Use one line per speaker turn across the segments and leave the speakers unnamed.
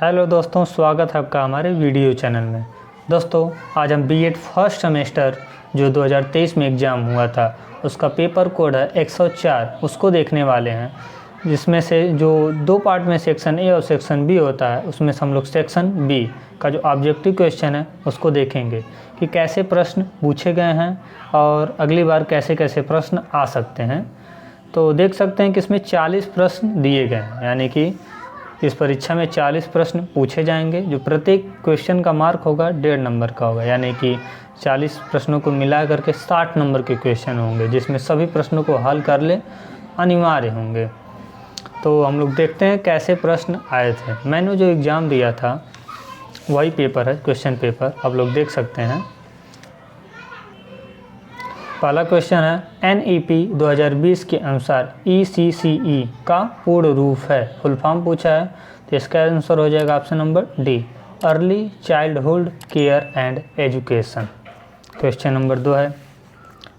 Hello दोस्तों, स्वागत है आपका हमारे वीडियो चैनल में। दोस्तों, आज हम बीएड फर्स्ट सेमेस्टर जो 2023 में एग्ज़ाम हुआ था उसका पेपर कोड है 104, उसको देखने वाले हैं। जिसमें से जो दो पार्ट में सेक्शन ए और सेक्शन बी होता है, उसमें से हम लोग सेक्शन बी का जो ऑब्जेक्टिव क्वेश्चन है उसको देखेंगे कि कैसे प्रश्न पूछे गए हैं और अगली बार कैसे कैसे प्रश्न आ सकते हैं। तो देख सकते हैं कि इसमें 40 प्रश्न दिए गए हैं, यानी कि इस परीक्षा में 40 प्रश्न पूछे जाएंगे। जो प्रत्येक क्वेश्चन का मार्क होगा 1.5 नंबर का होगा, यानी कि 40 प्रश्नों को मिला करके 60 नंबर के क्वेश्चन होंगे, जिसमें सभी प्रश्नों को हल कर ले अनिवार्य होंगे। तो हम लोग देखते हैं कैसे प्रश्न आए थे। मैंने जो एग्ज़ाम दिया था वही पेपर है, क्वेश्चन पेपर आप लोग देख सकते हैं। पहला क्वेश्चन है NEP 2020 के अनुसार ECCE का पूर्ण रूप है, फुल फॉर्म पूछा है। तो इसका आंसर हो जाएगा option number D, early childhood care and education. Question number 2 है,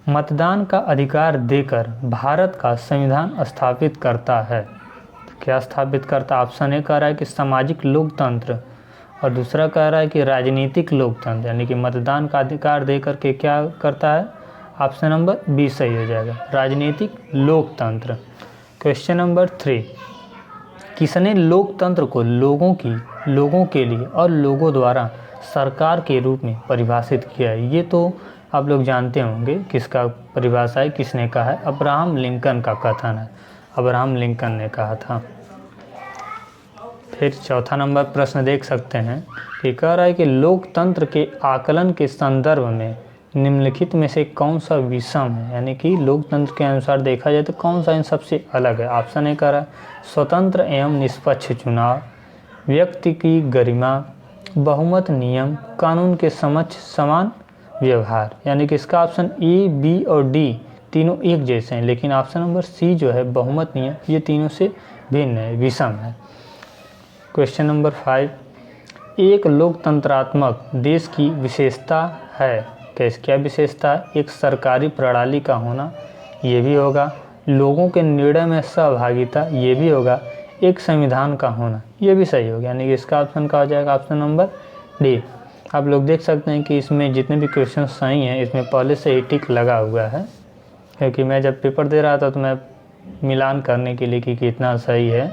मतदान का अधिकार देकर भारत का संविधान स्थापित करता है। तो क्या स्थापित करता है? ऑप्शन ए कह रहा है कि सामाजिक लोकतंत्र, और दूसरा कह रहा है कि राजनीतिक लोकतंत्र, यानी कि मतदान का अधिकार देकर के क्या करता है? ऑप्शन नंबर बी सही हो जाएगा, राजनीतिक लोकतंत्र। क्वेश्चन नंबर 3, किसने लोकतंत्र को लोगों के लिए और लोगों द्वारा सरकार के रूप में परिभाषित किया है? ये तो आप लोग जानते होंगे किसका परिभाषा है, किसने कहा है? अब्राहम लिंकन का कथन है, अब्राहम लिंकन ने कहा था। फिर चौथा नंबर प्रश्न देख सकते हैं कि कह रहा है कि लोकतंत्र के आकलन के संदर्भ में निम्नलिखित में से कौन सा विषम है, यानी कि लोकतंत्र के अनुसार देखा जाए तो कौन सा इन सबसे अलग है? ऑप्शन ए कह रहा है स्वतंत्र एवं निष्पक्ष चुनाव, व्यक्ति की गरिमा, बहुमत नियम, कानून के समक्ष समान व्यवहार। यानी कि इसका ऑप्शन ए, बी और डी तीनों एक जैसे हैं, लेकिन ऑप्शन नंबर सी जो है बहुमत नियम, ये तीनों से भिन्न है, विषम है। क्वेश्चन नंबर 5, एक लोकतंत्रात्मक देश की विशेषता है। क्या विशेषता है? एक सरकारी प्रणाली का होना, ये भी होगा। लोगों के निर्णय में सहभागिता, ये भी होगा। एक संविधान का होना, ये भी सही होगा, यानी कि इसका ऑप्शन का हो जाएगा ऑप्शन नंबर डी। आप लोग देख सकते हैं कि इसमें जितने भी क्वेश्चन सही हैं इसमें पहले से ही टिक लगा हुआ है, क्योंकि मैं जब पेपर दे रहा था तो मैं मिलान करने के लिए कि कितना सही है,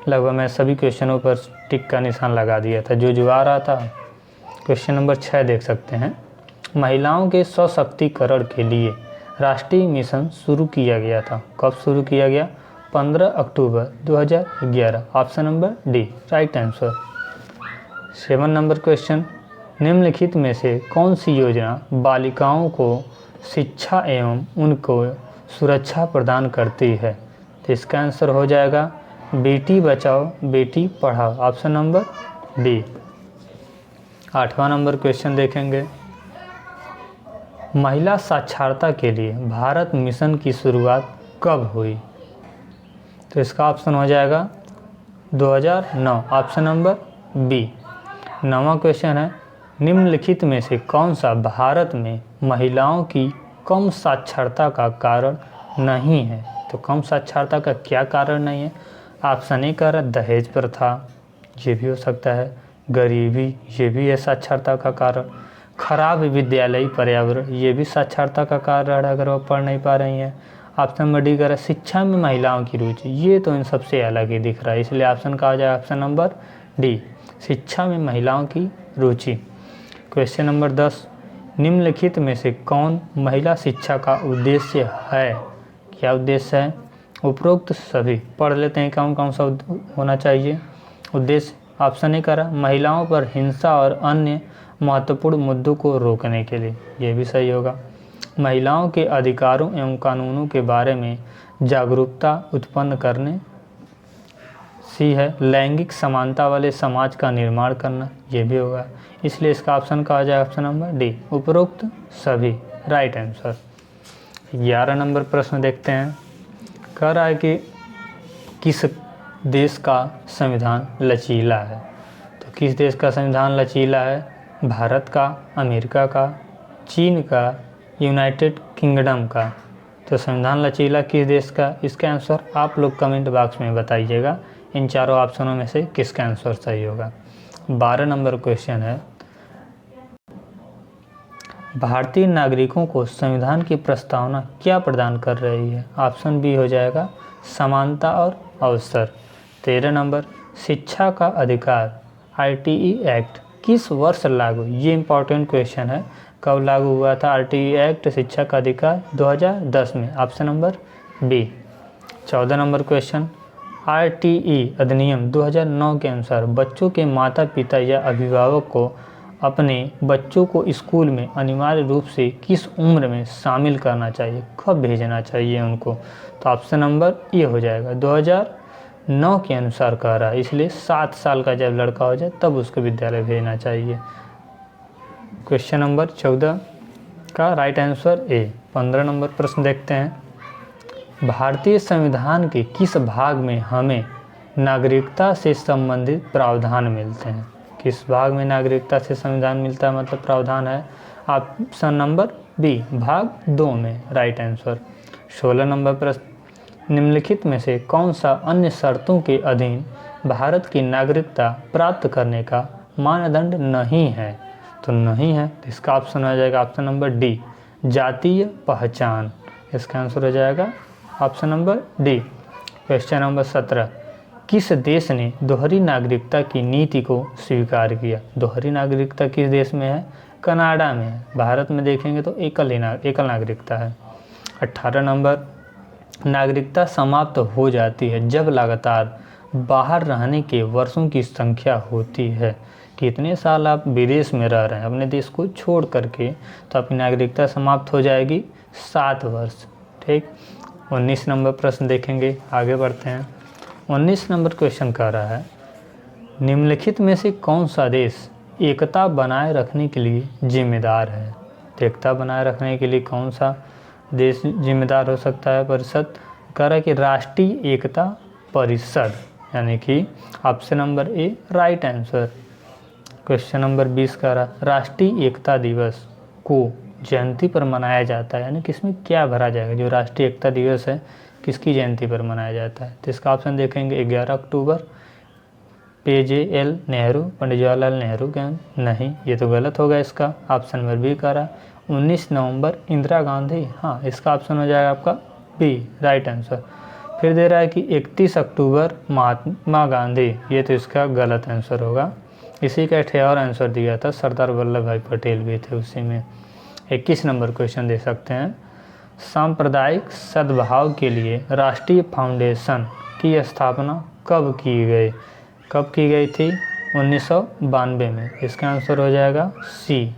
लगभग मैं सभी क्वेश्चनों पर टिक का निशान लगा दिया था जो आ रहा था। क्वेश्चन नंबर 6 देख सकते हैं, महिलाओं के सशक्तिकरण के लिए राष्ट्रीय मिशन शुरू किया गया था। कब शुरू किया गया? 15 अक्टूबर 2011। Option number D right answer. 7 number question, निम्नलिखित में से कौन सी योजना बालिकाओं को शिक्षा एवं उनको सुरक्षा प्रदान करती है? तो इसका आंसर हो जाएगा बेटी बचाओ बेटी पढ़ाओ, ऑप्शन नंबर डी। 8वां नंबर क्वेश्चन देखेंगे, महिला साक्षरता के लिए भारत मिशन की शुरुआत कब हुई? तो इसका ऑप्शन हो जाएगा 2009, ऑप्शन नंबर बी। 9वां क्वेश्चन है, निम्नलिखित में से कौन सा भारत में महिलाओं की कम साक्षरता का कारण नहीं है? तो कम साक्षरता का क्या कारण नहीं है? ऑप्शन ए का दहेज प्रथा, ये भी हो सकता है। गरीबी, ये भी है साक्षरता का कारण। खराब विद्यालयी पर्यावरण, ये भी साक्षरता का कारण है अगर वो पढ़ नहीं पा रही हैं। ऑप्शन नंबर डी कर शिक्षा में महिलाओं की रुचि, ये तो इन सबसे अलग ही दिख रहा है, इसलिए ऑप्शन का आ जाए ऑप्शन नंबर डी, शिक्षा में महिलाओं की रुचि। क्वेश्चन नंबर 10, निम्नलिखित में से कौन महिला शिक्षा का उद्देश्य है? क्या उद्देश्य है? उपरोक्त सभी पढ़ लेते हैं कौन कौन सा होना चाहिए उद्देश्य। ऑप्शन ए करा महिलाओं पर हिंसा और अन्य महत्वपूर्ण मुद्दों को रोकने के लिए, ये भी सही होगा। महिलाओं के अधिकारों एवं कानूनों के बारे में जागरूकता उत्पन्न करने, सी है लैंगिक समानता वाले समाज का निर्माण करना, ये भी होगा, इसलिए इसका ऑप्शन का आ जाए ऑप्शन नंबर डी, उपरोक्त सभी राइट आंसर। 11 नंबर प्रश्न देखते हैं, कह रहा है कि किस देश का संविधान लचीला है? तो किस देश का संविधान लचीला है? भारत का, अमेरिका का, चीन का, यूनाइटेड किंगडम का। तो संविधान लचीला किस देश का? इसका आंसर आप लोग कमेंट बॉक्स में बताइएगा, इन चारों ऑप्शनों में से किसका आंसर सही होगा। 12 नंबर क्वेश्चन है, भारतीय नागरिकों को संविधान की प्रस्तावना क्या प्रदान कर रही है? ऑप्शन बी हो जाएगा समानता और अवसर। 13 नंबर, शिक्षा का अधिकार आरटीई एक्ट किस वर्ष लागू? ये इंपॉर्टेंट क्वेश्चन है, कब लागू हुआ था आरटीई एक्ट शिक्षा का अधिकार? 2010 में, option number B. 14 number question, RTE अधिनियम 2009 के अनुसार बच्चों के माता पिता या अभिभावक को अपने बच्चों को स्कूल में अनिवार्य रूप से किस उम्र में शामिल करना चाहिए, कब भेजना चाहिए उनको? तो ऑप्शन नंबर ए हो जाएगा 2009 के अनुसार कह रहा है, इसलिए 7 साल का जब लड़का हो जाए तब उसको विद्यालय भेजना चाहिए। क्वेश्चन नंबर 14 का राइट आंसर ए। 15 नंबर प्रश्न देखते हैं, भारतीय संविधान के किस भाग में हमें नागरिकता से संबंधित प्रावधान मिलते हैं? किस भाग में नागरिकता से संविधान मिलता है, मतलब प्रावधान है? ऑप्शन नंबर बी, भाग 2 में राइट आंसर। 16 नंबर प्रश्न, निम्नलिखित में से कौन सा अन्य शर्तों के अधीन भारत की नागरिकता प्राप्त करने का मानदंड नहीं है? तो नहीं है, तो इसका ऑप्शन हो जाएगा ऑप्शन नंबर डी, जातीय पहचान। इसका आंसर हो जाएगा option number D. Question number 17, किस देश ने दोहरी नागरिकता की नीति को स्वीकार किया? दोहरी नागरिकता किस देश में है? कनाडा में है। भारत में देखेंगे तो एकल नागरिकता है। 18 नंबर, नागरिकता समाप्त हो जाती है जब लगातार बाहर रहने के वर्षों की संख्या होती है। कितने साल आप विदेश में रह रहे हैं अपने देश को छोड़ करके, तो आपकी नागरिकता समाप्त हो जाएगी 7 वर्ष। ठीक। 19 नंबर प्रश्न देखेंगे, आगे बढ़ते हैं। 19 नंबर क्वेश्चन कह रहा है, निम्नलिखित में से कौन सा देश एकता बनाए रखने के लिए जिम्मेदार है? तो एकता बनाए रखने के लिए कौन सा देश जिम्मेदार हो सकता है? परिषद कह रहा है कि राष्ट्रीय एकता परिषद, यानी कि option number A right answer. Question number 20 कह रहा है, राष्ट्रीय एकता दिवस को जयंती पर मनाया जाता है, यानी कि इसमें क्या भरा जाएगा? जो राष्ट्रीय एकता दिवस है किसकी जयंती पर मनाया जाता है? तो इसका ऑप्शन देखेंगे 11 अक्टूबर, PJL नेहरू, पंडित जवाहरलाल नेहरू के नहीं, ये तो गलत होगा। इसका ऑप्शन नंबर बी कह रहा है 19 नवंबर इंदिरा गांधी। हाँ, इसका ऑप्शन हो जाएगा आपका बी राइट आंसर। फिर दे रहा है कि 31 अक्टूबर महात्मा गांधी, ये तो इसका गलत आंसर होगा। इसी का एक और आंसर दिया था, सरदार वल्लभ भाई पटेल भी थे उसी में। 21 नंबर क्वेश्चन दे सकते हैं, सांप्रदायिक सद्भाव के लिए राष्ट्रीय फाउंडेशन की स्थापना कब की गई? कब की गई थी? 1992 में। इसका आंसर हो जाएगा सी।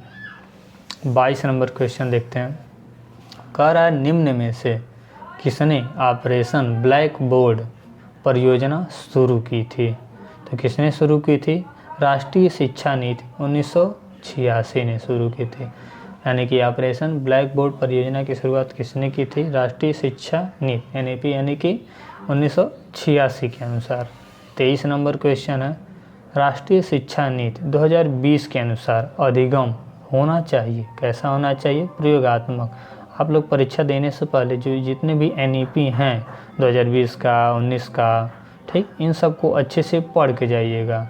22 नंबर क्वेश्चन देखते हैं, कह रहा है निम्न में से किसने ऑपरेशन ब्लैक बोर्ड परियोजना शुरू की थी? तो किसने शुरू की थी? राष्ट्रीय शिक्षा नीति 1986 ने शुरू की थी, यानी कि ऑपरेशन ब्लैक बोर्ड परियोजना की शुरुआत किसने की थी? राष्ट्रीय शिक्षा नीति NEP, यानी कि 1986 के अनुसार। 23 नंबर क्वेश्चन है, राष्ट्रीय शिक्षा नीति 2020 के अनुसार अधिगम होना चाहिए, कैसा होना चाहिए? प्रयोगात्मक। आप लोग परीक्षा देने से पहले जो जितने भी NEP हैं 2020 का, 19 का, ठीक, इन सबको अच्छे से पढ़ के जाइएगा।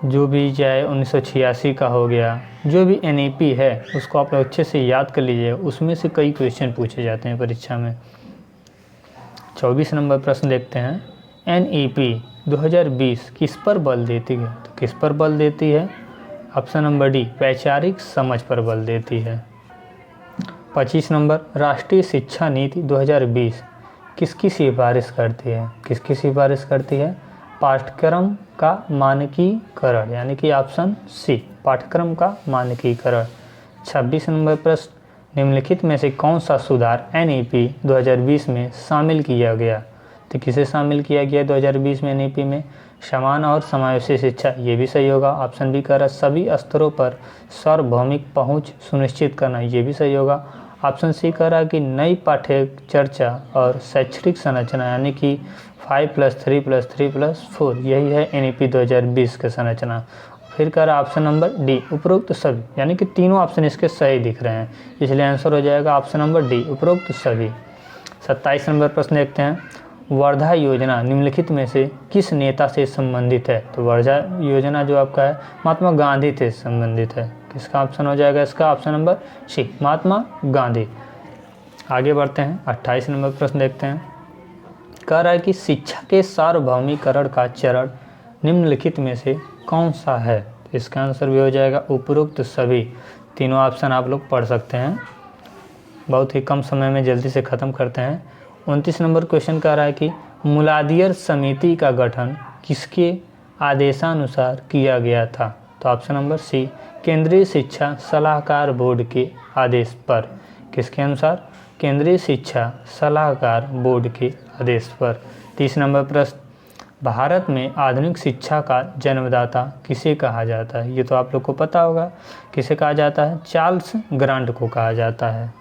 जो भी चाहे 1986 का हो गया, जो भी NEP है उसको आप लोग अच्छे से याद कर लीजिए, उसमें से कई क्वेश्चन पूछे जाते हैं परीक्षा में। 24 नंबर प्रश्न देखते हैं, NEP 2020 किस पर बल देती है? तो किस पर बल देती है? ऑप्शन नंबर डी, वैचारिक समझ पर बल देती है। 25 नंबर, राष्ट्रीय शिक्षा नीति 2020 किसकी सिफारिश करती है? किसकी सिफारिश करती है? पाठ्यक्रम का मानकीकरण, यानी कि ऑप्शन सी, पाठ्यक्रम का मानकीकरण। 26 नंबर प्रश्न, निम्नलिखित में से कौन सा सुधार NEP 2020 में शामिल किया गया? तो किसे शामिल किया गया 2020 में NEP में? समान और समावेशी शिक्षा, ये भी सही होगा। ऑप्शन बी कह रहा है सभी स्तरों पर सार्वभौमिक पहुंच सुनिश्चित करना, ये भी सही होगा। ऑप्शन सी कह रहा है कि नई पाठ्य चर्चा और शैक्षणिक संरचना, यानी कि 5+3+3+4, यही है NEP 2020 की संरचना। फिर कह रहा है ऑप्शन नंबर डी, उपरोक्त सभी, यानी कि तीनों ऑप्शन इसके सही दिख रहे हैं, इसलिए आंसर हो जाएगा ऑप्शन नंबर डी, उपरोक्त सभी। 27 नंबर प्रश्न देखते हैं, वर्धा योजना निम्नलिखित में से किस नेता से संबंधित है? तो वर्धा योजना जो आपका है महात्मा गांधी से संबंधित है। किसका ऑप्शन हो जाएगा इसका? Option number C, Mahatma Gandhi. आगे बढ़ते हैं, 28 नंबर प्रश्न देखते हैं। कह रहा है कि शिक्षा के सार्वभौमिकरण का चरण निम्नलिखित में से कौन सा है? इसका आंसर भी हो जाएगा उपरोक्त सभी। तीनों ऑप्शन आप लोग पढ़ सकते हैं, बहुत ही कम समय में जल्दी से ख़त्म करते हैं। 29 नंबर क्वेश्चन कह रहा है कि मुलादियर समिति का गठन किसके आदेशानुसार किया गया था? तो ऑप्शन नंबर सी, केंद्रीय शिक्षा सलाहकार बोर्ड के आदेश पर। किसके अनुसार? केंद्रीय शिक्षा सलाहकार बोर्ड के आदेश पर। 30 नंबर प्रश्न, भारत में आधुनिक शिक्षा का जन्मदाता किसे कहा जाता है? ये तो आप लोग को पता होगा, किसे कहा जाता है? चार्ल्स ग्रांट को कहा जाता है।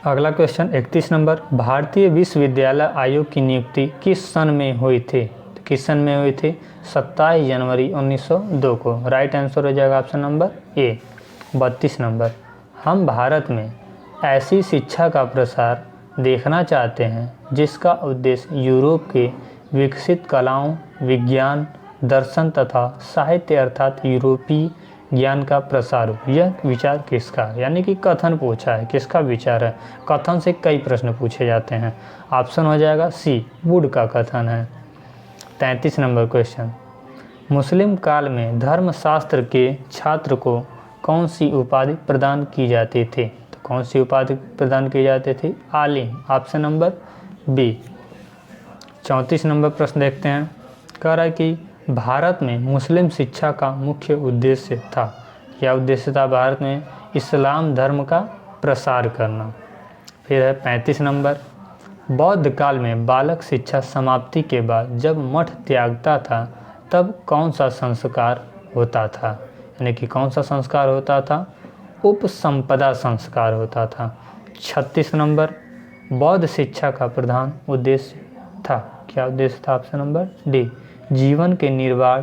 अगला क्वेश्चन 31 नंबर, भारतीय विश्वविद्यालय आयोग की नियुक्ति किस सन में हुई थी? तो किस सन में हुई थी? 27 जनवरी 1902 को। राइट आंसर हो जाएगा ऑप्शन नंबर ए। 32 नंबर, हम भारत में ऐसी शिक्षा का प्रसार देखना चाहते हैं जिसका उद्देश्य यूरोप के विकसित कलाओं, विज्ञान, दर्शन तथा साहित्य अर्थात यूरोपीय ज्ञान का प्रसार हो। यह विचार किसका? यानी कि कथन पूछा है, किसका विचार है? कथन से कई प्रश्न पूछे जाते हैं। ऑप्शन हो जाएगा सी, वुड का कथन है। 33 नंबर क्वेश्चन, मुस्लिम काल में धर्मशास्त्र के छात्र को कौन सी उपाधि प्रदान की जाती थी? तो कौन सी उपाधि प्रदान की जाती थी? आलिम। Option number B. 34 नंबर प्रश्न देखते हैं। कह रहा है कि भारत में मुस्लिम शिक्षा का मुख्य उद्देश्य था। क्या उद्देश्य था भारत में? इस्लाम धर्म का प्रसार करना। फिर है 35 नंबर, बौद्ध काल में बालक शिक्षा समाप्ति के बाद जब मठ त्यागता था तब कौन सा संस्कार होता था? यानी कि कौन सा संस्कार होता था? उपसंपदा संस्कार होता था। 36 नंबर, बौद्ध शिक्षा का प्रधान उद्देश्य था। क्या उद्देश्य था? ऑप्शन नंबर डी, जीवन के निर्वाण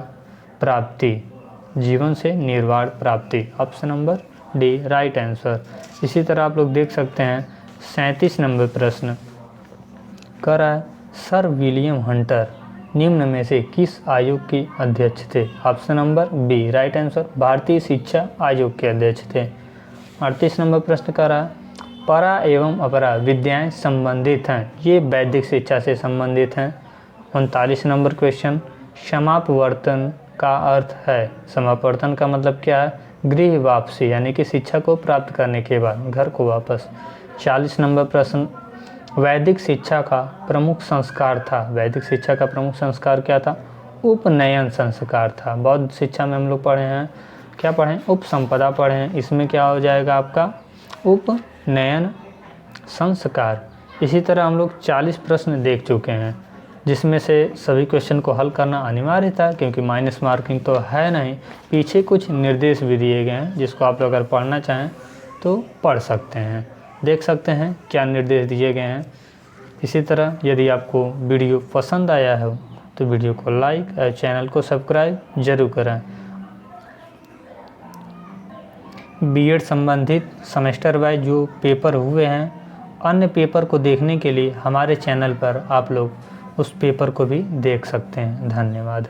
प्राप्ति। जीवन से निर्वाण प्राप्ति। Option number D right answer. इसी तरह आप लोग देख सकते हैं 37 नंबर प्रश्न कर रहा है, सर विलियम हंटर निम्न में से किस आयोग के अध्यक्ष थे? Option number B right answer, भारतीय शिक्षा आयोग के अध्यक्ष थे। 38 नंबर प्रश्न कर रहा है, परा एवं अपरा विद्याएं संबंधित हैं, ये वैदिक शिक्षा से संबंधित हैं। 39 नंबर क्वेश्चन, समापवर्तन का अर्थ है? समापवर्तन का मतलब क्या है? गृह वापसी, यानी कि शिक्षा को प्राप्त करने के बाद घर को वापस। 40 नंबर प्रश्न, वैदिक शिक्षा का प्रमुख संस्कार था। वैदिक शिक्षा का प्रमुख संस्कार क्या था? उपनयन संस्कार था। बौद्ध शिक्षा में हम लोग पढ़े हैं, क्या पढ़ें? उपसंपदा पढ़े हैं। इसमें क्या हो जाएगा आपका? उपनयन संस्कार। इसी तरह हम लोग 40 प्रश्न देख चुके हैं, जिसमें से सभी क्वेश्चन को हल करना अनिवार्य था, क्योंकि माइनस मार्किंग तो है नहीं। पीछे कुछ निर्देश भी दिए गए हैं, जिसको आप लोग अगर पढ़ना चाहें तो पढ़ सकते हैं, देख सकते हैं क्या निर्देश दिए गए हैं। इसी तरह यदि आपको वीडियो पसंद आया हो तो वीडियो को लाइक और चैनल को सब्सक्राइब जरूर करें। बीएड संबंधित सेमेस्टर वाइज जो पेपर हुए हैं, अन्य पेपर को देखने के लिए हमारे चैनल पर आप लोग उस पेपर को भी देख सकते हैं। धन्यवाद।